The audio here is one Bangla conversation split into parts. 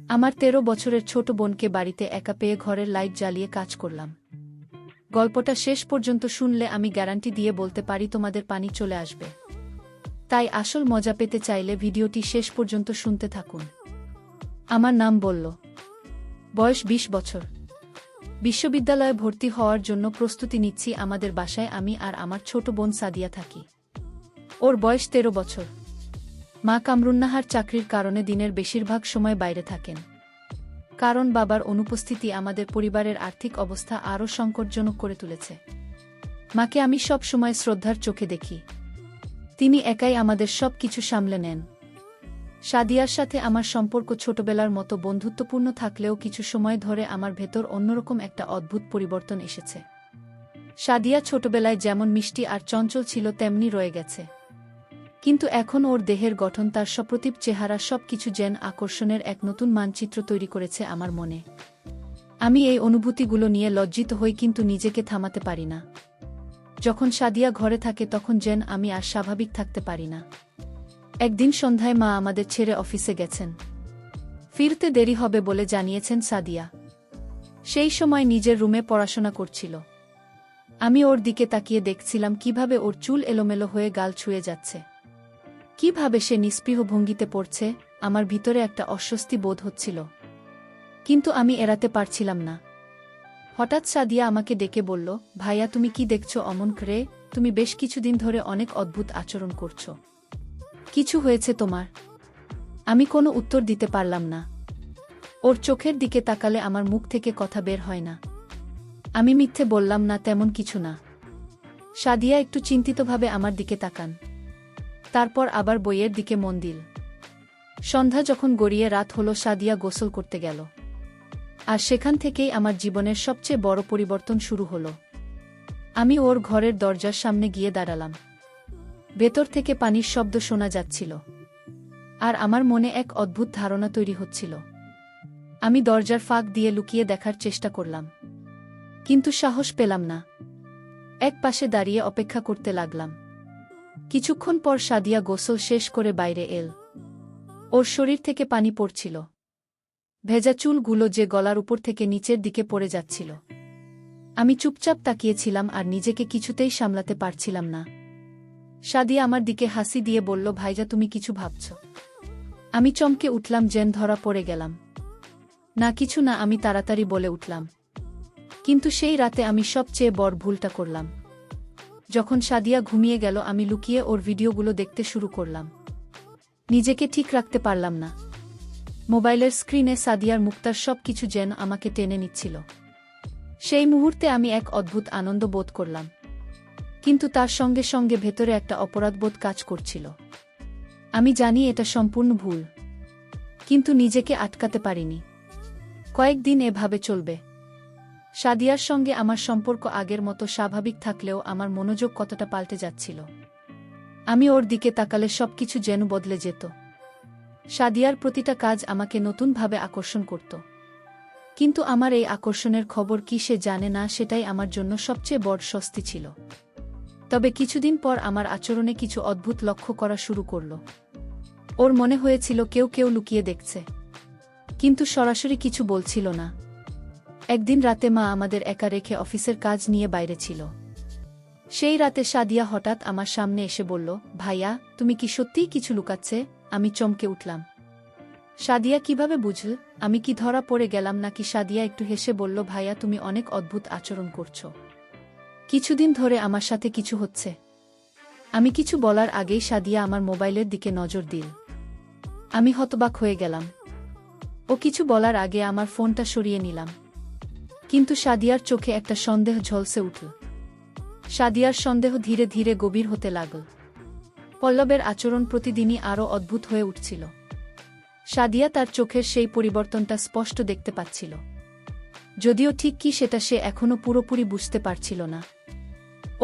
আমার ১৩ বছরের ছোট বোনকে বাড়িতে একা পেয়ে ঘরের লাইট জ্বালিয়ে কাজ করলাম। গল্পটা শেষ পর্যন্ত শুনলে আমি গ্যারান্টি দিয়ে বলতে পারি তোমাদের পানি চলে আসবে। তাই আসল মজা পেতে চাইলে ভিডিওটি শেষ পর্যন্ত শুনতে থাকুন। আমার নাম বলল। বয়স ২০ বছর। বিশ্ববিদ্যালয়ে ভর্তি হওয়ার জন্য প্রস্তুতি নিচ্ছি। আমাদের বাসায় আমি আর আমার ছোট বোন সাদিয়া থাকি। ওর বয়স ১৩ বছর। মা কামরুন্নাহার চাকরির কারণে দিনের বেশিরভাগ সময় বাইরে থাকেন। কারণ বাবার অনুপস্থিতি আমাদের পরিবারের আর্থিক অবস্থা আরও সংকটজনক করে তুলেছে। মাকে আমি সব সময় শ্রদ্ধার চোখে দেখি। তিনি একাই আমাদের সব কিছু সামলে নেন। সাদিয়ার সাথে আমার সম্পর্ক ছোটবেলার মতো বন্ধুত্বপূর্ণ থাকলেও কিছু সময় ধরে আমার ভেতর অন্যরকম একটা অদ্ভুত পরিবর্তন এসেছে। সাদিয়া ছোটবেলায় যেমন মিষ্টি আর চঞ্চল ছিল তেমনি রয়ে গেছে। কিন্তু এখন ওর দেহের গঠন, তার সপ্রতিভ চেহারা সবকিছু যেন আকর্ষণের এক নতুন মানচিত্র তৈরি করেছে আমার মনে। আমি এই অনুভূতিগুলো নিয়ে লজ্জিত হই, কিন্তু নিজেকে থামাতে পারি না। যখন সাদিয়া ঘরে থাকে তখন যেন আমি আর স্বাভাবিক থাকতে পারি না। একদিন সন্ধ্যায় মা আমাদের ছেড়ে অফিসে গেছেন। ফিরতে দেরি হবে বলে জানিয়েছেন সাদিয়া। সেই সময় নিজের রুমে পড়াশোনা করছিল। আমি ওর দিকে তাকিয়ে দেখছিলাম কিভাবে ওর চুল এলোমেলো হয়ে গাল ছুঁয়ে যাচ্ছে, কিভাবে সে নিস্পৃহ ভঙ্গিতে পড়ছে। আমার ভিতরে একটা অস্বস্তি বোধ হচ্ছিল, কিন্তু আমি এড়াতে পারছিলাম না। হঠাৎ সাদিয়া আমাকে ডেকে বলল, ভাইয়া তুমি কি দেখছো অমন করে? তুমি বেশ কিছুদিন ধরে অনেক অদ্ভুত আচরণ করছো। কিছু হয়েছে তোমার? আমি কোনো উত্তর দিতে পারলাম না। ওর চোখের দিকে তাকালে আমার মুখ থেকে কথা বের হয় না। আমি মিথ্যে বললাম, না তেমন কিছু না। সাদিয়া একটু চিন্তিতভাবে আমার দিকে তাকান, তারপর আবার বইয়ের দিকে মন দিল। সন্ধ্যা যখন গড়িয়ে রাত হলো, সাদিয়া গোসল করতে গেল। আর সেখান থেকেই আমার জীবনের সবচেয়ে বড় পরিবর্তন শুরু হলো। আমি ওর ঘরের দরজার সামনে গিয়ে দাঁড়ালাম। ভেতর থেকে পানির শব্দ শোনা যাচ্ছিল, আর আমার মনে এক অদ্ভুত ধারণা তৈরি হচ্ছিল। আমি দরজার ফাঁক দিয়ে লুকিয়ে দেখার চেষ্টা করলাম, কিন্তু সাহস পেলাম না। এক পাশে দাঁড়িয়ে অপেক্ষা করতে লাগলাম। কিছুক্ষণ পর সাদিয়া গোসল শেষ করে বাইরে এল। ওর শরীর থেকে পানি পড়ছিল, ভেজা চুলগুলো যে গলার উপর থেকে নিচের দিকে পড়ে যাচ্ছিল। আমি চুপচাপ তাকিয়েছিলাম আর নিজেকে কিছুতেই সামলাতে পারছিলাম না। সাদিয়া আমার দিকে হাসি দিয়ে বলল, ভাইজা তুমি কিছু ভাবছ? আমি চমকে উঠলাম, যেন ধরা পড়ে গেলাম। না কিছু না, আমি তাড়াতাড়ি বলে উঠলাম। কিন্তু সেই রাতে আমি সবচেয়ে বড় ভুলটা করলাম। যখন সাদিয়া ঘুমিয়ে গেল আমি লুকিয়ে ওর ভিডিওগুলো দেখতে শুরু করলাম। নিজেকে ঠিক রাখতে পারলাম না। মোবাইলের স্ক্রিনে সাদিয়ার মুক্তার সব কিছু যেন আমাকে টেনে নিচ্ছিল। সেই মুহূর্তে আমি এক অদ্ভুত আনন্দ বোধ করলাম, কিন্তু তার সঙ্গে সঙ্গে ভেতরে একটা অপরাধবোধ কাজ করছিল। আমি জানি এটা সম্পূর্ণ ভুল, কিন্তু নিজেকে আটকাতে পারিনি। কয়েকদিন এভাবে চলবে। সাদিয়ার সঙ্গে আমার সম্পর্ক আগের মতো স্বাভাবিক থাকলেও আমার মনোযোগ কতটা পাল্টে যাচ্ছিল। আমি ওর দিকে তাকালে সবকিছু যেন বদলে যেত। সাদিয়ার প্রতিটা কাজ আমাকে নতুনভাবে আকর্ষণ করত। কিন্তু আমার এই আকর্ষণের খবর কি সে জানে না, সেটাই আমার জন্য সবচেয়ে বড় স্বস্তি ছিল। তবে কিছুদিন পর আমার আচরণে কিছু অদ্ভুত লক্ষ্য করা শুরু করল। ওর মনে হয়েছিল কেউ কেউ লুকিয়ে দেখছে, কিন্তু সরাসরি কিছু বলছিল না। একদিন রাতে মা আমাদের একা রেখে অফিসের কাজ নিয়ে বাইরে ছিল। সেই রাতে সাদিয়া হঠাৎ আমার সামনে এসে বলল, ভাইয়া তুমি কি সত্যিই কিছু লুকাচ্ছে? আমি চমকে উঠলাম। সাদিয়া কিভাবে বুঝল? আমি কি ধরা পড়ে গেলাম নাকি? সাদিয়া একটু হেসে বলল, ভাইয়া তুমি অনেক অদ্ভুত আচরণ করছো। কিছুদিন ধরে আমার সাথে কিছু হচ্ছে। আমি কিছু বলার আগেই সাদিয়া আমার মোবাইলের দিকে নজর দিল। আমি হতবাক হয়ে গেলাম। ও কিছু বলার আগে আমার ফোনটা সরিয়ে নিলাম। কিন্তু সাদিয়ার চোখে একটা সন্দেহ ঝলসে উঠল। সাদিয়ার সন্দেহ ধীরে ধীরে গভীর হতে লাগল। পল্লবের আচরণ প্রতিদিনই আরও অদ্ভুত হয়ে উঠছিল। সাদিয়া তার চোখের সেই পরিবর্তনটা স্পষ্ট দেখতে পাচ্ছিল, যদিও ঠিক কি সেটা সে এখনও পুরোপুরি বুঝতে পারছিল না।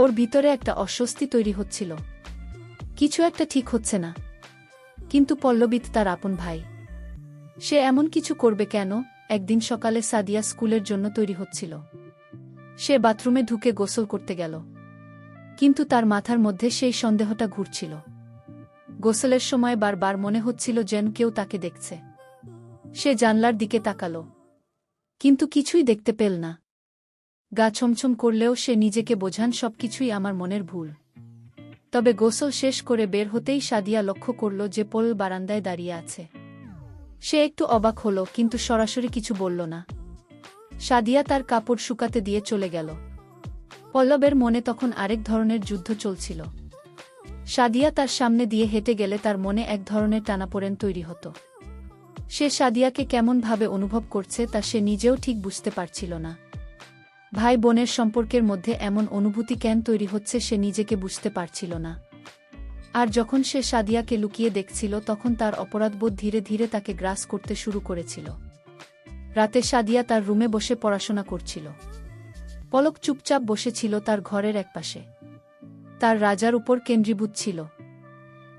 ওর ভিতরে একটা অস্বস্তি তৈরি হচ্ছিল, কিছু একটা ঠিক হচ্ছে না। কিন্তু পল্লবিত তার আপন ভাই, সে এমন কিছু করবে কেন? একদিন সকালে সাদিয়া স্কুলের জন্য তৈরি হচ্ছিল। সে বাথরুমে ঢুকে গোসল করতে গেল, কিন্তু তার মাথার মধ্যে সেই সন্দেহটা ঘুরছিল। গোসলের সময় বারবার মনে হচ্ছিল যেন কেউ তাকে দেখছে। সে জানলার দিকে তাকালো, কিন্তু কিছুই দেখতে পেল না। গা ছমছম করলেও সে নিজেকে বোঝান সবকিছুই আমার মনের ভুল। তবে গোসল শেষ করে বের হতেই সাদিয়া লক্ষ্য করল যে পল বারান্দায় দাঁড়িয়ে আছে। সে একটু অবাক হল, কিন্তু সরাসরি কিছু বলল না। সাদিয়া তার কাপড় শুকাতে দিয়ে চলে গেল। পল্লবের মনে তখন আরেক ধরনের যুদ্ধ চলছিল। সাদিয়া তার সামনে দিয়ে হেঁটে গেলে তার মনে এক ধরনের টানাপোড়েন তৈরি হতো। সে সাদিয়াকে কেমনভাবে অনুভব করছে তা সে নিজেও ঠিক বুঝতে পারছিল না। ভাই বোনের সম্পর্কের মধ্যে এমন অনুভূতি কেন তৈরি হচ্ছে সে নিজেকে বুঝতে পারছিল না। আর যখন সে সাদিয়াকে লুকিয়ে দেখছিল তখন তার অপরাধবোধ ধীরে ধীরে তাকে গ্রাস করতে শুরু করেছিল। রাতে সাদিয়া তার রুমে বসে পড়াশোনা করছিল। পলক চুপচাপ বসেছিল তার ঘরের একপাশে। তার রাজার উপর কেন্দ্রীভূত ছিল।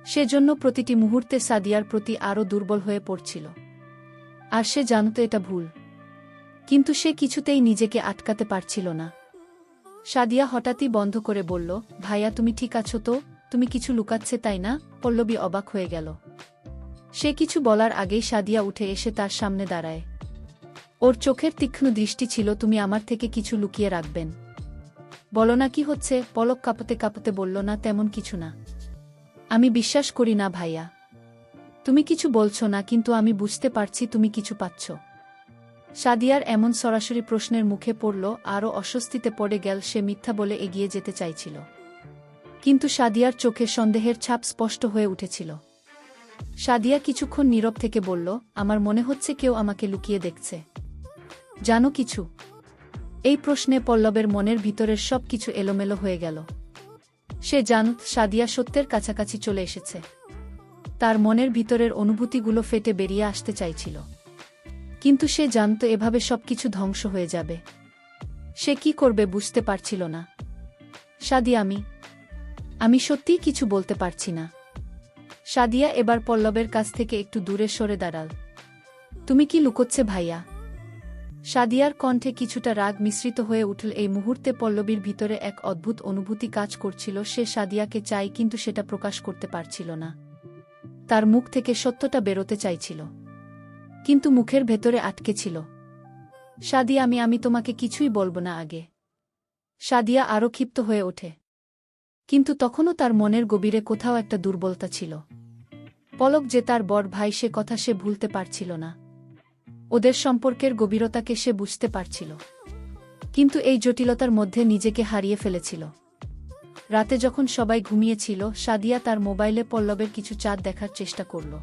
সেজন্য প্রতিটি মুহূর্তে সাদিয়ার প্রতি আরও দুর্বল হয়ে পড়ছিল। আর সে জানত এটা ভুল, কিন্তু সে কিছুতেই নিজেকে আটকাতে পারছিল না। সাদিয়া হঠাৎই বন্ধ করে বলল, ভাইয়া তুমি ঠিক আছো তো? তুমি কিছু লুকাচ্ছে তাই না? পল্লবী অবাক হয়ে গেল। সে কিছু বলার আগেই সাদিয়া উঠে এসে তার সামনে দাঁড়ায়। ওর চোখের তীক্ষ্ণ দৃষ্টি ছিল, তুমি আমার থেকে কিছু লুকিয়ে রাখবেন? বলো না কি হচ্ছে? পলক কাঁপতে কাঁপতে বলল, না তেমন কিছু না। আমি বিশ্বাস করি না ভাইয়া। তুমি কিছু বলছো না, কিন্তু আমি বুঝতে পারছি তুমি কিছু পাচ্ছ। সাদিয়ার এমন সরাসরি প্রশ্নের মুখে পড়ল, আরও অস্বস্তিতে পড়ে গেল। সে মিথ্যা বলে এগিয়ে যেতে চাইছিল, কিন্তু সাদিয়ার চোখে সন্দেহের ছাপ স্পষ্ট হয়ে উঠেছিল। সাদিয়া কিছুক্ষণ নীরব থেকে বলল, আমার মনে হচ্ছে কেউ আমাকে লুকিয়ে দেখছে। জানো কিছু? এই প্রশ্নে পল্লবের মনের ভিতরের সব কিছু এলোমেলো হয়ে গেল। সে জানত সাদিয়া সত্যের কাছাকাছি চলে এসেছে। তার মনের ভিতরের অনুভূতিগুলো ফেটে বেরিয়ে আসতে চাইছিল, কিন্তু সে জানত এভাবে সবকিছু ধ্বংস হয়ে যাবে। সে কি করবে বুঝতে পারছিল না। সাদিয়া, আমি সত্যিই কিছু বলতে পারছি না। সাদিয়া এবার পল্লবের কাছ থেকে একটু দূরে সরে দাঁড়াল। তুমি কি লুকোচ্ছে ভাইয়া? সাদিয়ার কণ্ঠে কিছুটা রাগ মিশ্রিত হয়ে উঠল। এই মুহূর্তে পল্লবীর ভিতরে এক অদ্ভুত অনুভূতি কাজ করছিল। সে সাদিয়াকে চাই, কিন্তু সেটা প্রকাশ করতে পারছিল না। তার মুখ থেকে সত্যটা বেরোতে চাইছিল, কিন্তু মুখের ভেতরে আটকে ছিল। সাদিয়া, আমি তোমাকে কিছুই বলবো না আগে। সাদিয়া আরও ক্ষিপ্ত হয়ে ওঠে, কিন্তু তখনও তার মনের গভীরে কোথাও একটা দুর্বলতা ছিল। পলক যে তার বড় ভাই, সে কথা সে ভুলতে পারছিল না। ওদের সম্পর্কের গভীরতাকে সে বুঝতে পারছিল, কিন্তু এই জটিলতার মধ্যে নিজেকে হারিয়ে ফেলেছিল। রাতে যখন সবাই ঘুমিয়েছিল, সাদিয়া তার মোবাইলে পল্লবের কিছু চাঁদ দেখার চেষ্টা করল।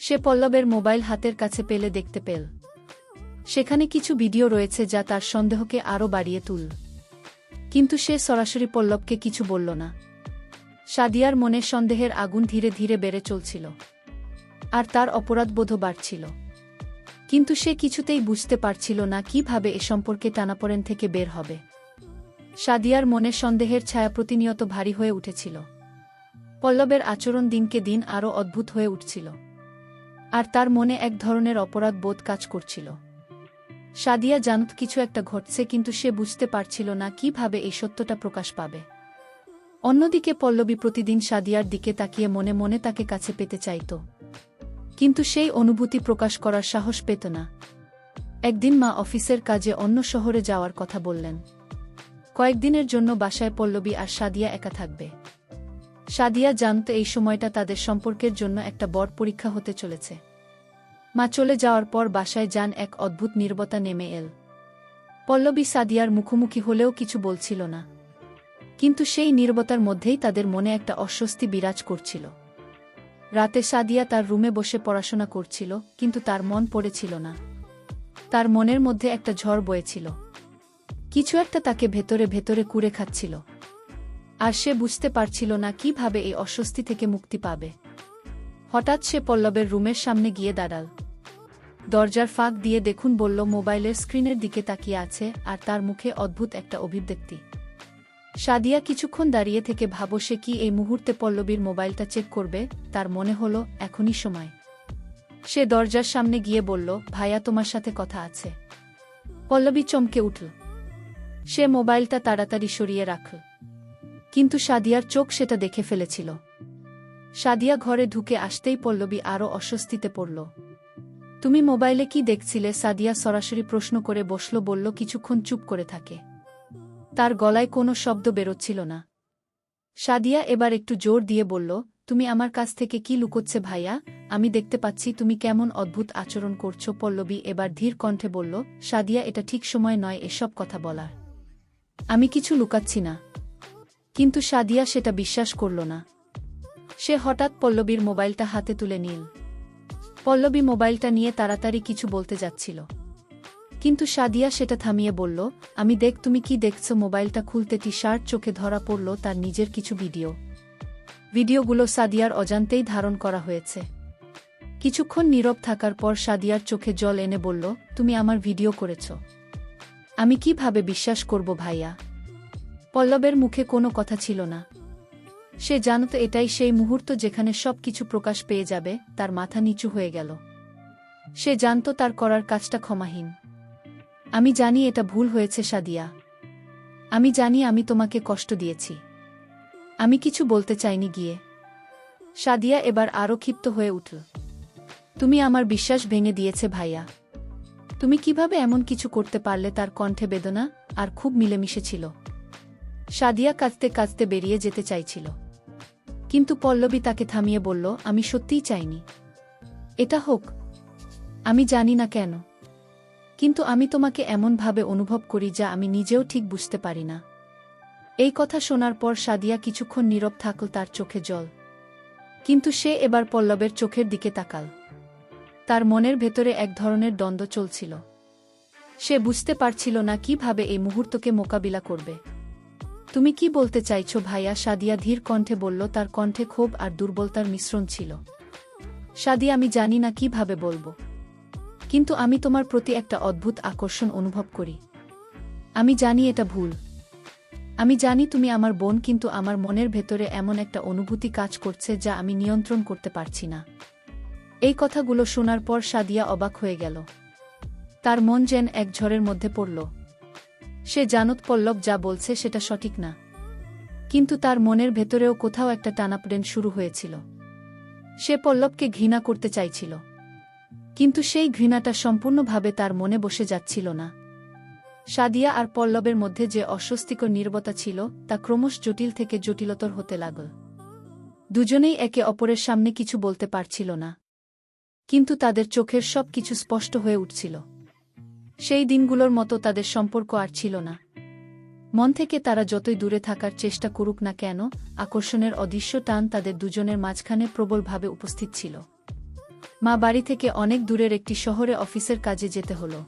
সে পল্লবের মোবাইল হাতের কাছে পেলে দেখতে পেল সেখানে কিছু ভিডিও রয়েছে যা তার সন্দেহকে আরও বাড়িয়ে তুলল, কিন্তু সে সরাসরি পল্লবকে কিছু বলল না। সাদিয়ার মনে সন্দেহের আগুন ধীরে ধীরে বেড়ে চলছিল, আর তার অপরাধবোধও বাড়ছিল, কিন্তু সে কিছুতেই বুঝতে পারছিল না কিভাবে এ সম্পর্কে টানাপোড়েন থেকে বের হবে। সাদিয়ার মনে সন্দেহের ছায়া প্রতিনিয়ত ভারী হয়ে উঠেছিল। পল্লবের আচরণ দিনকে দিন আরও অদ্ভুত হয়ে উঠছিল, আর তার মনে এক ধরনের অপরাধ বোধ কাজ করছিল। সাদিয়া জানত কিছু একটা ঘটছে, কিন্তু সে বুঝতে পারছিল না কিভাবে এই সত্যটা প্রকাশ পাবে। অন্যদিকে পল্লবী প্রতিদিন সাদিয়ার দিকে তাকিয়ে মনে মনে তাকে কাছে পেতে চাইত, কিন্তু সেই অনুভূতি প্রকাশ করার সাহস পেত না। একদিন মা অফিসের কাজে অন্য শহরে যাওয়ার কথা বললেন। কয়েকদিনের জন্য বাসায় পল্লবী আর সাদিয়া একা থাকবে। সাদিয়া জানত এই সময়টা তাদের সম্পর্কের জন্য একটা বড় পরীক্ষা হতে চলেছে। মা চলে যাওয়ার পর বাসায় যান এক অদ্ভুত নীরবতা নেমে এল। পল্লবী সাদিয়ার মুখোমুখি হলেও কিছু বলছিল না, কিন্তু সেই নীরবতার মধ্যেই তাদের মনে একটা অস্বস্তি বিরাজ করছিল। রাতে সাদিয়া তার রুমে বসে পড়াশোনা করছিল, কিন্তু তার মন পড়েছিল না। তার মনের মধ্যে একটা ঝড় বয়েছিল। কিছু একটা তাকে ভেতরে ভেতরে কুরে খাচ্ছিল, আর সে বুঝতে পারছিল না কিভাবে এই অস্বস্তি থেকে মুক্তি পাবে। হঠাৎ সে পল্লবের রুমের সামনে গিয়ে দাঁড়াল। দরজার ফাঁক দিয়ে দেখুন বলল মোবাইলের স্ক্রিনের দিকে তাকিয়ে আছে, আর তার মুখে অদ্ভুত একটা অভিব্যক্তি। সাদিয়া কিছুক্ষণ দাঁড়িয়ে থেকে ভাবো সে কি এই মুহূর্তে পল্লবীর মোবাইলটা চেক করবে। তার মনে হলো এখনই সময়। সে দরজার সামনে গিয়ে বলল, ভাইয়া তোমার সাথে কথা আছে। পল্লবী চমকে উঠল। সে মোবাইলটা তাড়াতাড়ি সরিয়ে রাখল, কিন্তু সাদিয়ার চোখ সেটা দেখে ফেলেছিল। সাদিয়া ঘরে ঢুকে আসতেই পল্লবী আরও অস্বস্তিতে পড়ল। তুমি মোবাইলে কি দেখছিলে? সাদিয়া সরাসরি প্রশ্ন করে বসল, বলল কিছুক্ষণ চুপ করে থাকে। তার গলায় কোনো শব্দ বেরোচ্ছিল না। সাদিয়া এবার একটু জোর দিয়ে বলল, তুমি আমার কাছ থেকে কি লুকোচ্ছে ভাইয়া? আমি দেখতে পাচ্ছি তুমি কেমন অদ্ভুত আচরণ করছো। পল্লবী এবার ধীর কণ্ঠে বলল, সাদিয়া এটা ঠিক সময় নয় এসব কথা বলার। আমি কিছু লুকাচ্ছি না। কিন্তু সাদিয়া সেটা বিশ্বাস করল না। সে হঠাৎ পল্লবীর মোবাইলটা হাতে তুলে নিল। পল্লবী মোবাইলটা নিয়ে তাড়াতাড়ি কিছু বলতে যাচ্ছিল, কিন্তু সাদিয়া সেটা থামিয়ে বলল, আমি দেখ। তুমি কি দেখছো? মোবাইলটা খুলতে টি-শার্ট চোখে ধরা পড়ল তার নিজের কিছু ভিডিওগুলো সাদিয়ার অজান্তেই ধারণ করা হয়েছে। কিছুক্ষণ নীরব থাকার পর সাদিয়ার চোখে জল এনে বলল, তুমি আমার ভিডিও করেছ? আমি কিভাবে বিশ্বাস করব ভাইয়া? পল্লবের মুখে কোনো কথা ছিল না। সে জানত এটাই সেই মুহূর্ত যেখানে সব কিছু প্রকাশ পেয়ে যাবে। তার মাথা নিচু হয়ে গেল। সে জানত তার করার কাজটা ক্ষমাহীন। আমি জানি এটা ভুল হয়েছে সাদিয়া। আমি জানি আমি তোমাকে কষ্ট দিয়েছি। আমি কিছু বলতে চাইনি গিয়ে। সাদিয়া এবার আরও ক্ষিপ্ত হয়ে উঠল। তুমি আমার বিশ্বাস ভেঙে দিয়েছে ভাইয়া। তুমি কিভাবে এমন কিছু করতে পারলে? তার কণ্ঠে বেদনা আর খুব মিলেমিশে ছিল। সাদিয়া কাঁদতে কাঁদতে বেরিয়ে যেতে চাইছিল, কিন্তু পল্লবী তাকে থামিয়ে বলল, আমি সত্যিই চাইনি এটা হোক। আমি জানি না কেন, কিন্তু আমি তোমাকে এমনভাবে অনুভব করি যা আমি নিজেও ঠিক বুঝতে পারি না। এই কথা শোনার পর সাদিয়া কিছুক্ষণ নীরব থাকল, তার চোখে জল। কিন্তু সে এবার পল্লবের চোখের দিকে তাকাল। তার মনের ভেতরে এক ধরনের দ্বন্দ্ব চলছিল। সে বুঝতে পারছিল না কিভাবে এই মুহূর্তকে মোকাবিলা করবে। তুমি কি বলতে চাইছো ভাইয়া? সাদিয়া ধীর কণ্ঠে বলল, তার কণ্ঠে ক্ষোভ আর দুর্বলতার মিশ্রণ ছিল। সাদিয়া, আমি জানি না কিভাবে বলবো, কিন্তু আমি তোমার প্রতি একটা অদ্ভুত আকর্ষণ অনুভব করি। আমি জানি এটা ভুল। আমি জানি তুমি আমার বোন, কিন্তু আমার মনের ভেতরে এমন একটা অনুভূতি কাজ করছে যা আমি নিয়ন্ত্রণ করতে পারছি না। এই কথাগুলো শোনার পর সাদিয়া অবাক হয়ে গেল। তার মন যেন এক ঝড়ের মধ্যে পড়ল। সে জানত পল্লব যা বলছে সেটা সঠিক না, কিন্তু তার মনের ভেতরেও কোথাও একটা টানাপোড়েন শুরু হয়েছিল। সে পল্লবকে ঘৃণা করতে চাইছিল, কিন্তু সেই ঘৃণাটা সম্পূর্ণভাবে তার মনে বসে যাচ্ছিল না। সাদিয়া আর পল্লবের মধ্যে যে অস্বস্তিকর নীরবতা ছিল তা ক্রমশ জটিল থেকে জটিলতর হতে লাগল। দুজনেই একে অপরের সামনে কিছু বলতে পারছিল না, কিন্তু তাদের চোখের সব কিছু স্পষ্ট হয়ে উঠছিল। সেই দিনগুলোর মতো তাদের সম্পর্ক আর ছিল না। মন থেকে তারা যতই দূরে থাকার চেষ্টা করুক না কেন, আকর্ষণের অদৃশ্য টান তাদের দুজনের মাঝখানে প্রবলভাবে উপস্থিত ছিল। মা বাড়ি থেকে অনেক দূরের একটি শহরে অফিসের কাজে যেতে হলো।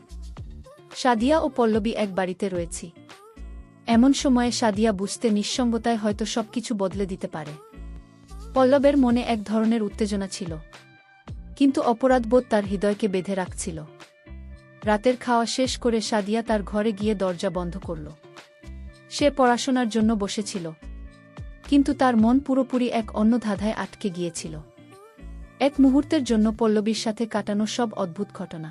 সাদিয়া ও পল্লবী এক বাড়িতে রয়েছি। এমন সময়ে সাদিয়া বুঝতে নিঃসঙ্গতায় হয়তো সবকিছু বদলে দিতে পারে। পল্লবের মনে এক ধরনের উত্তেজনা ছিল, কিন্তু অপরাধবোধ তার হৃদয়কে বেঁধে রাখছিল। রাতের খাওয়া শেষ করে সাদিয়া তার ঘরে গিয়ে দরজা বন্ধ করল। সে পড়াশোনার জন্য বসেছিল, কিন্তু তার মন পুরোপুরি এক অন্য ধাঁধায় আটকে গিয়েছিল। এক মুহূর্তের জন্য পল্লবীর সাথে কাটানো সব অদ্ভুত ঘটনা,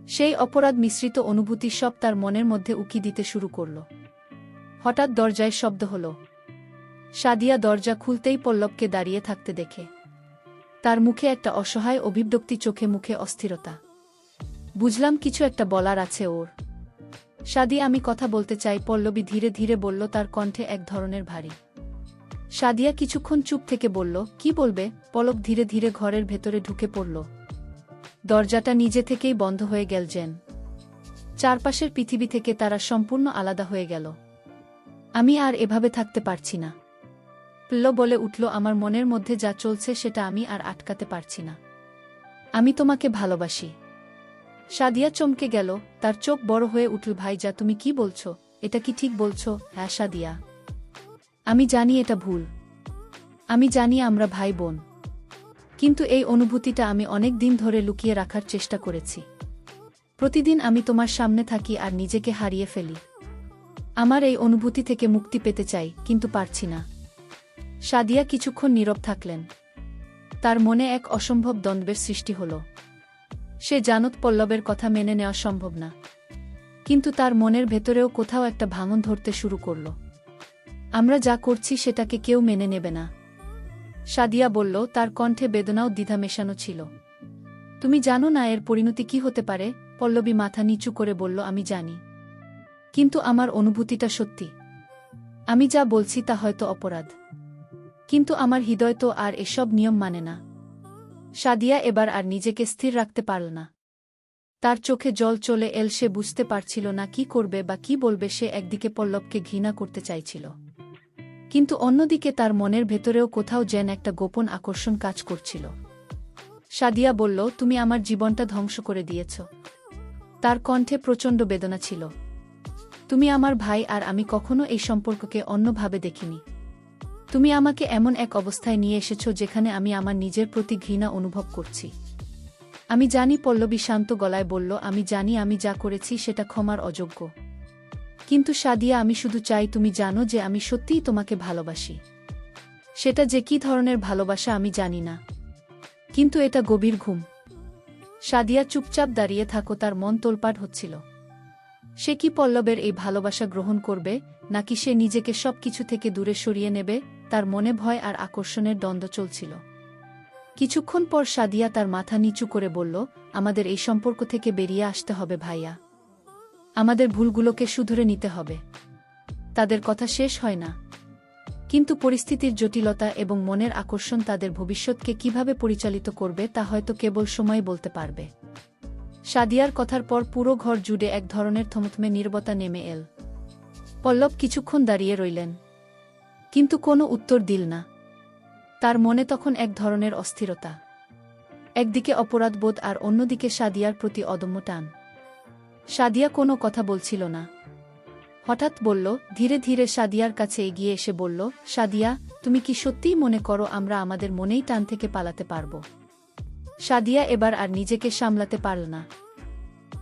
সেই অপরাধ মিশ্রিত অনুভূতি সব তার মনের মধ্যে উকি দিতে শুরু করল। হঠাৎ দরজায় শব্দ হল। সাদিয়া দরজা খুলতেই পল্লবকে দাঁড়িয়ে থাকতে দেখে। তার মুখে একটা অসহায় অভিব্যক্তি, চোখে মুখে অস্থিরতা। বুঝলাম কিছু একটা বলার আছে ওর। সাদিয়া, আমি কথা বলতে চাই, পল্লবী ধীরে ধীরে বলল, তার কণ্ঠে এক ধরনের ভারী। সাদিয়া কিছুক্ষণ চুপ থেকে বলল, কি বলবে? পলক ধীরে ধীরে ঘরের ভেতরে ঢুকে পড়ল। দরজাটা নিজে থেকেই বন্ধ হয়ে গেল যেন। চারপাশের পৃথিবী থেকে তারা সম্পূর্ণ আলাদা হয়ে গেল। আমি আর এভাবে থাকতে পারছি না, পল্লব বলে উঠল। আমার মনের মধ্যে যা চলছে সেটা আমি আর আটকাতে পারছি না। আমি তোমাকে ভালোবাসি। সাদিয়া চমকে গেল, তার চোখ বড় হয়ে উঠল। ভাইজা, তুমি কি বলছো? এটা কি ঠিক বলছো? হ্যাঁ সাদিয়া, আমি জানি এটা ভুল। আমি জানি আমরা ভাই বোন, কিন্তু এই অনুভূতিটা আমি অনেক দিন ধরে লুকিয়ে রাখার চেষ্টা করেছি। প্রতিদিন আমি তোমার সামনে থাকি আর নিজেকে হারিয়ে ফেলি। আমার এই অনুভূতি থেকে মুক্তি পেতে চাই, কিন্তু পারছি না। সাদিয়া কিছুক্ষণ নীরব থাকলেন। তার মনে এক অসম্ভব দ্বন্দ্বের সৃষ্টি হল। সে জানত পল্লবের কথা মেনে নেওয়া সম্ভব না, কিন্তু তার মনের ভেতরেও কোথাও একটা ভাঙন ধরতে শুরু করল। আমরা যা করছি সেটাকে কেউ মেনে নেবে না, সাদিয়া বলল। তার কণ্ঠে বেদনাও দ্বিধা মেশানো ছিল। তুমি জানো না এর পরিণতি কি হতে পারে? পল্লবী মাথা নিচু করে বলল, আমি জানি। কিন্তু আমার অনুভূতিটা সত্যি। আমি যা বলছি তা হয়তো অপরাধ, কিন্তু আমার হৃদয় তো আর এসব নিয়ম মানে না। সাদিয়া এবার আর নিজেকে স্থির রাখতে পারল না। তার চোখে জল চলে এল। সে বুঝতে পারছিল না কি করবে বা কি বলবে। সে একদিকে পল্লবকে ঘৃণা করতে চাইছিল, কিন্তু অন্যদিকে তার মনের ভেতরেও কোথাও যেন একটা গোপন আকর্ষণ কাজ করছিল। সাদিয়া বলল, তুমি আমার জীবনটা ধ্বংস করে দিয়েছ। তার কণ্ঠে প্রচণ্ড বেদনা ছিল। তুমি আমার ভাই, আর আমি কখনো এই সম্পর্ককে অন্যভাবে দেখিনি। তুমি আমাকে এমন এক অবস্থায় নিয়ে এসেছ যেখানে আমি আমার নিজের প্রতি ঘৃণা অনুভব করছি। আমি জানি, পল্লবী শান্ত গলায় বলল, আমি জানি আমি যা করেছি সেটা ক্ষমার অযোগ্য। কিন্তু সাদিয়া, আমি শুধু চাই তুমি জানো যে আমি সত্যিই তোমাকে ভালোবাসি। সেটা যে কী ধরনের ভালোবাসা আমি জানি না, কিন্তু এটা গভীর ঘুম। সাদিয়া চুপচাপ দাঁড়িয়ে থাকো। তার মন তোলপাড় হচ্ছিল। সে কি পল্লবের এই ভালোবাসা গ্রহণ করবে, নাকি সে নিজেকে সব কিছু থেকে দূরে সরিয়ে নেবে? তার মনে ভয় আর আকর্ষণের দ্বন্দ্ব চলছিল। কিছুক্ষণ পর সাদিয়া তার মাথা নিচু করে বলল, আমাদের এই সম্পর্ক থেকে বেরিয়ে আসতে হবে ভাইয়া। আমাদের ভুলগুলোকে শুধরে নিতে হবে। তাদের কথা শেষ হয় না, কিন্তু পরিস্থিতির জটিলতা এবং মনের আকর্ষণ তাদের ভবিষ্যৎকে কিভাবে পরিচালিত করবে তা হয়তো কেবল সময় বলতে পারবে। সাদিয়ার কথার পর পুরো ঘর জুড়ে এক ধরনের থমথমে নীরবতা নেমে এল। পল্লব কিছুক্ষণ দাঁড়িয়ে রইলেন, কিন্তু কোনো উত্তর দিল না। তার মনে তখন এক ধরনের অস্থিরতা। একদিকে অপরাধবোধ আর অন্যদিকে সাদিয়ার প্রতি অদম্য টান। সাদিয়া কোনো কথা বলছিল না। হঠাৎ বলল, ধীরে ধীরে সাদিয়ার কাছে এগিয়ে এসে বলল, সাদিয়া, তুমি কি সত্যিই মনে করো আমরা আমাদের মনেই টান থেকে পালাতে পারব? সাদিয়া এবার আর নিজেকে সামলাতে পারল না।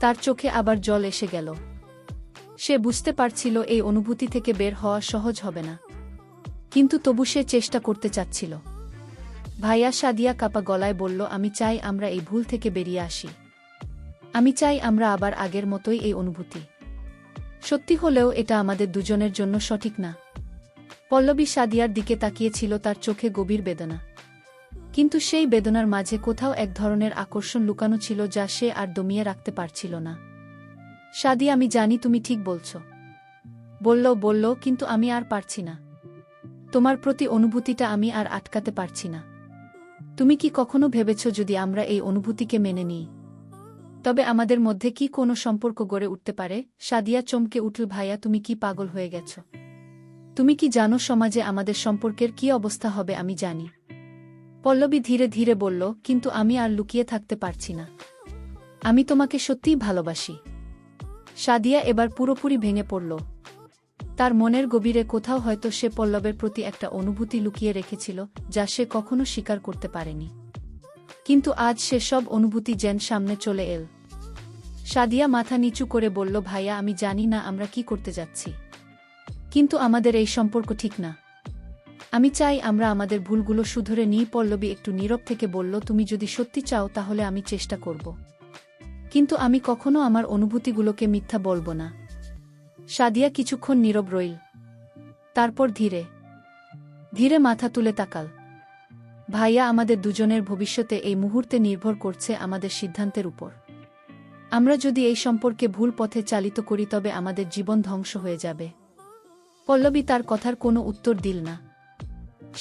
তার চোখে আবার জল এসে গেল। সে বুঝতে পারছিল এই অনুভূতি থেকে বের হওয়া সহজ হবে না, কিন্তু তবু সে চেষ্টা করতে চাচ্ছিল। ভাইয়া, সাদিয়া কাপা গলায় বলল, আমি চাই আমরা এই ভুল থেকে বেরিয়ে আসি। আমি চাই আমরা আবার আগের মতোই এই অনুভূতি সত্যি হলেও এটা আমাদের দুজনের জন্য সঠিক না। পল্লবী সাদিয়ার দিকে তাকিয়েছিল, তার চোখে গভীর বেদনা। কিন্তু সেই বেদনার মাঝে কোথাও এক ধরনের আকর্ষণ লুকানো ছিল যা সে আর দমিয়ে রাখতে পারছিল না। সাদিয়া, আমি জানি তুমি ঠিক বলছ। বলল, কিন্তু আমি আর পারছি না। তোমার প্রতি অনুভূতিটা আমি আর আটকাতে পারছি না। তুমি কি কখনো ভেবেছ যদি আমরা এই অনুভূতিকে মেনে নিই, তবে আমাদের মধ্যে কি কোনো সম্পর্ক গড়ে উঠতে পারে? সাদিয়া চমকে উঠল, ভাইয়া, তুমি কি পাগল হয়ে গেছ? তুমি কি জানো সমাজে আমাদের সম্পর্কের কি অবস্থা হবে? আমি জানি। পল্লবী ধীরে ধীরে বলল, কিন্তু আমি আর লুকিয়ে থাকতে পারছি না। আমি তোমাকে সত্যিই ভালোবাসি। সাদিয়া এবার পুরোপুরি ভেঙে পড়ল। তার মনের গভীরে কোথাও হয়তো সে পল্লবের প্রতি একটা অনুভূতি লুকিয়ে রেখেছিল যা সে কখনো স্বীকার করতে পারেনি। কিন্তু আজ সে সব অনুভূতি যেন সামনে চলে এল। সাদিয়া মাথা নিচু করে বলল, ভাইয়া, আমি জানি না আমরা কি করতে যাচ্ছি, কিন্তু আমাদের এই সম্পর্ক ঠিক না। আমি চাই আমরা আমাদের ভুলগুলো শুধরে নিই। পল্লবী একটু নীরব থেকে বলল, তুমি যদি সত্যি চাও তাহলে আমি চেষ্টা করব, কিন্তু আমি কখনো আমার অনুভূতিগুলোকে মিথ্যা বলবো না। সাদিয়া কিছুক্ষণ নীরব রইল, তারপর ধীরে ধীরে মাথা তুলে তাকাল। ভাইয়া, আমাদের দুজনের ভবিষ্যতে এই মুহূর্তে নির্ভর করছে আমাদের সিদ্ধান্তের উপর। আমরা যদি এই সম্পর্কে ভুল পথে চালিত করি তবে আমাদের জীবন ধ্বংস হয়ে যাবে। পল্লবী তার কথার কোনো উত্তর দিল না।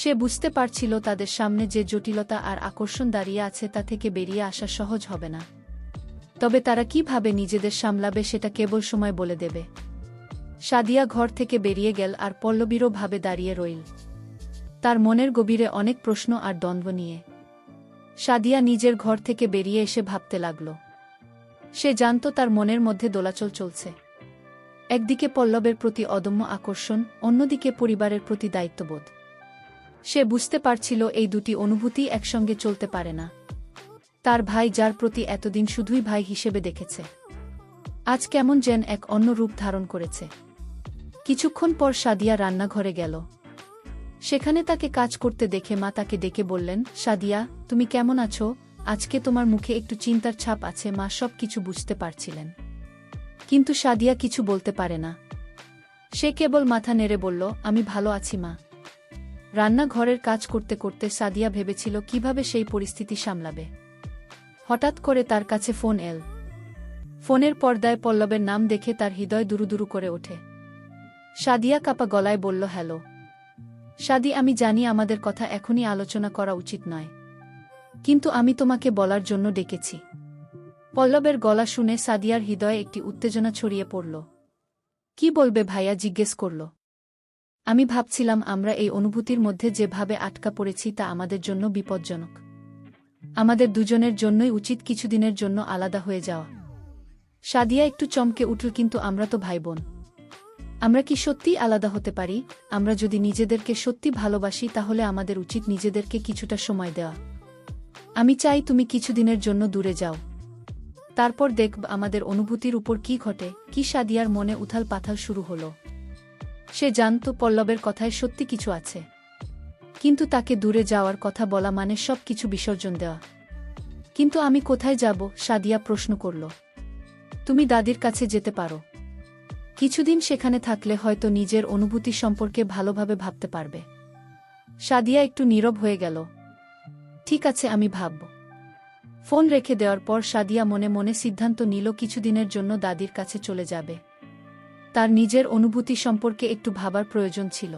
সে বুঝতে পারছিল তাদের সামনে যে জটিলতা আর আকর্ষণ দাঁড়িয়ে আছে তা থেকে বেরিয়ে আসা সহজ হবে না। তবে তারা কিভাবে নিজেদের সামলাবে সেটা কেবল সময় বলে দেবে। সাদিয়া ঘর থেকে বেরিয়ে গেল আর পল্লবীরও ভাবে দাঁড়িয়ে রইল, তার মনের গভীরে অনেক প্রশ্ন আর দ্বন্দ্ব নিয়ে। সাদিয়া নিজের ঘর থেকে বেরিয়ে এসে ভাবতে লাগল। সে জানত তার মনের মধ্যে দোলাচল চলছে। একদিকে পল্লবের প্রতি অদম্য আকর্ষণ, অন্যদিকে পরিবারের প্রতি দায়িত্ববোধ। সে বুঝতে পারছিল এই দুটি অনুভূতি একসঙ্গে চলতে পারে না। তার ভাই, যার প্রতি এতদিন শুধুই ভাই হিসেবে দেখেছে, আজ কেমন যেন এক অন্য রূপ ধারণ করেছে। কিছুক্ষণ পর সাদিয়া রান্নাঘরে গেল। সেখানে তাকে কাজ করতে দেখে মা তাকে ডেকে বললেন, সাদিয়া, তুমি কেমন আছো? আজকে তোমার মুখে একটু চিন্তার ছাপ আছে। মা সব কিছু বুঝতে পারছিলেন, কিন্তু সাদিয়া কিছু বলতে পারে না। সে কেবল মাথা নেড়ে বলল, আমি ভালো আছি মা। রান্নাঘরের কাজ করতে করতে সাদিয়া ভেবেছিল কিভাবে সেই পরিস্থিতি সামলাবে। হঠাৎ করে তার কাছে ফোন এল। ফোনের পর্দায় পল্লবের নাম দেখে তার হৃদয় দুরুদুরু করে ওঠে। সাদিয়া কাপা গলায় বলল, হ্যালো সাদি, আমি জানি আমাদের কথা এখনই আলোচনা করা উচিত নয়, কিন্তু আমি তোমাকে বলার জন্য ডেকেছি। পল্লবের গলা শুনে সাদিয়ার হৃদয়ে একটি উত্তেজনা ছড়িয়ে পড়ল। কি বলবে ভাইয়া? জিজ্ঞেস করল। আমি ভাবছিলাম আমরা এই অনুভূতির মধ্যে যেভাবে আটকা পড়েছি তা আমাদের জন্য বিপজ্জনক। আমাদের দুজনের জন্যই উচিত কিছুদিনের জন্য আলাদা হয়ে যাওয়া। সাদিয়া একটু চমকে উঠল, কিন্তু আমরা তো ভাইবোন। আমরা কি সত্যিই আলাদা হতে পারি? আমরা যদি নিজেদেরকে সত্যি ভালোবাসি তাহলে আমাদের উচিত নিজেদেরকে কিছুটা সময় দেওয়া। আমি চাই তুমি কিছুদিনের জন্য দূরে যাও, তারপর দেখব আমাদের অনুভূতির উপর কি ঘটে। কি সাদিয়ার মনে উথাল পাথাল শুরু হলো। সে জানত পল্লবের কথায় সত্যি কিছু আছে, কিন্তু তাকে দূরে যাওয়ার কথা বলা মানে সব কিছু বিসর্জন দেওয়া। কিন্তু আমি কোথায় যাব? সাদিয়া প্রশ্ন করল। তুমি দাদির কাছে যেতে পারো। কিছুদিন সেখানে থাকলে হয়তো নিজের অনুভূতি সম্পর্কে ভালোভাবে ভাবতে পারবে। সাদিয়া একটু নীরব হয়ে গেল। ঠিক আছে, আমি ভাবব। ফোন রেখে দেওয়ার পর সাদিয়া মনে মনে সিদ্ধান্ত নিল কিছুদিনের জন্য দাদির কাছে চলে যাবে। তার নিজের অনুভূতি সম্পর্কে একটু ভাবার প্রয়োজন ছিল।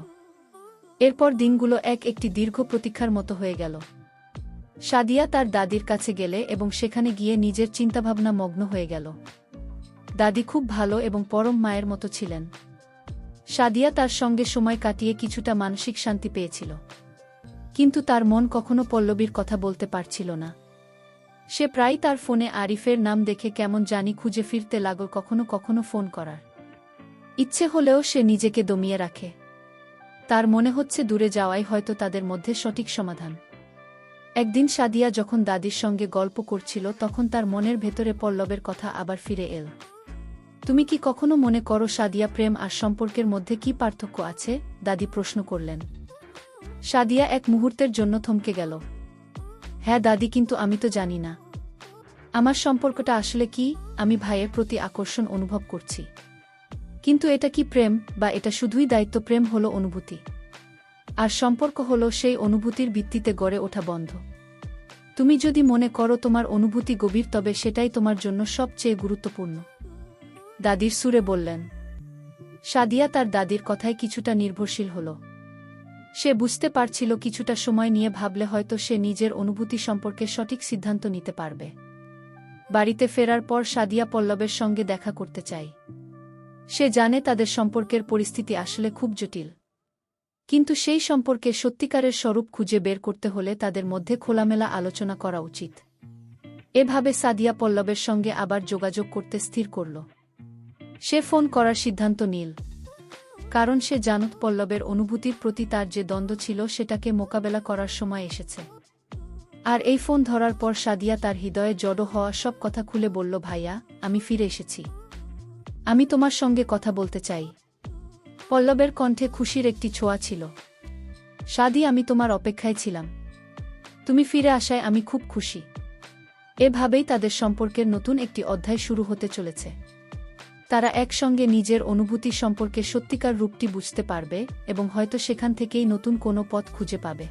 এরপর দিনগুলো একটি দীর্ঘ প্রতীক্ষার মতো হয়ে গেল। সাদিয়া তার দাদির কাছে গেলে এবং সেখানে গিয়ে নিজের চিন্তাভাবনা মগ্ন হয়ে গেল। দাদি খুব ভালো এবং পরম মায়ের মতো ছিলেন। সাদিয়া তার সঙ্গে সময় কাটিয়ে কিছুটা মানসিক শান্তি পেয়েছিল, কিন্তু তার মন কখনো পল্লবীর কথা বলতে পারছিল না। সে প্রায় তার ফোনে আরিফের নাম দেখে কেমন জানি খুঁজে ফিরতে লাগল, কখনো কখনো ফোন করার ইচ্ছে হলেও সে নিজেকে দমিয়ে রাখে। তার মনে হচ্ছে দূরে যাওয়াই হয়তো তাদের মধ্যে সঠিক সমাধান। একদিন সাদিয়া যখন দাদির সঙ্গে গল্প করছিল তখন তার মনের ভেতরে পল্লবের কথা আবার ফিরে এল। তুমি কি কখনো মনে করো সাদিয়া, প্রেম আর সম্পর্কের মধ্যে কি পার্থক্য আছে? দাদি প্রশ্ন করলেন। সাদিয়া এক মুহূর্তের জন্য থমকে গেল। হ্যাঁ দাদি, কিন্তু আমি তো জানি না আমার সম্পর্কটা আসলে কি। আমি ভাইয়ের প্রতি আকর্ষণ অনুভব করছি, কিন্তু এটা কি প্রেম, বা এটা শুধুই দায়িত্ব? প্রেম হলো অনুভূতি, আর সম্পর্ক হলো সেই অনুভূতির ভিত্তিতে গড়ে ওঠা বন্ধ। তুমি যদি মনে করো তোমার অনুভূতি গভীর, তবে সেটাই তোমার জন্য সবচেয়ে গুরুত্বপূর্ণ, দাদির সুরে বললেন। সাদিয়া তার দাদির কথায় কিছুটা নির্ভরশীল হল। সে বুঝতে পারছিল কিছুটা সময় নিয়ে ভাবলে হয়তো সে নিজের অনুভূতি সম্পর্কে সঠিক সিদ্ধান্ত নিতে পারবে। বাড়িতে ফেরার পর সাদিয়া পল্লবের সঙ্গে দেখা করতে চায়। সে জানে তাদের সম্পর্কের পরিস্থিতি আসলে খুব জটিল, কিন্তু সেই সম্পর্কে সত্যিকারের স্বরূপ খুঁজে বের করতে হলে তাদের মধ্যে খোলামেলা আলোচনা করা উচিত। এভাবে সাদিয়া পল্লবের সঙ্গে আবার যোগাযোগ করতে স্থির করল। সে ফোন করার সিদ্ধান্ত নিল, কারণ সে জানত পল্লবের অনুভূতির প্রতি তার যে দ্বন্দ্ব ছিল সেটাকে মোকাবেলা করার সময় এসেছে। আর এই ফোন ধরার পর সাদিয়া তার হৃদয়ে জড়ো হওয়া সব কথা খুলে বলল, ভাইয়া, আমি ফিরে এসেছি। আমি তোমার সঙ্গে কথা বলতে চাই। পল্লবের কণ্ঠে খুশির একটি ছোঁয়া ছিল। সাদি, আমি তোমার অপেক্ষায় ছিলাম। তুমি ফিরে আসায় আমি খুব খুশি। এভাবেই তাদের সম্পর্কের নতুন একটি অধ্যায় শুরু হতে চলেছে। তারা একসঙ্গে নিজের অনুভূতি সম্পর্কে সত্যিকার রূপটি বুঝতে পারবে এবং হয়তো সেখান থেকেই নতুন কোনো পথ খুঁজে পাবে।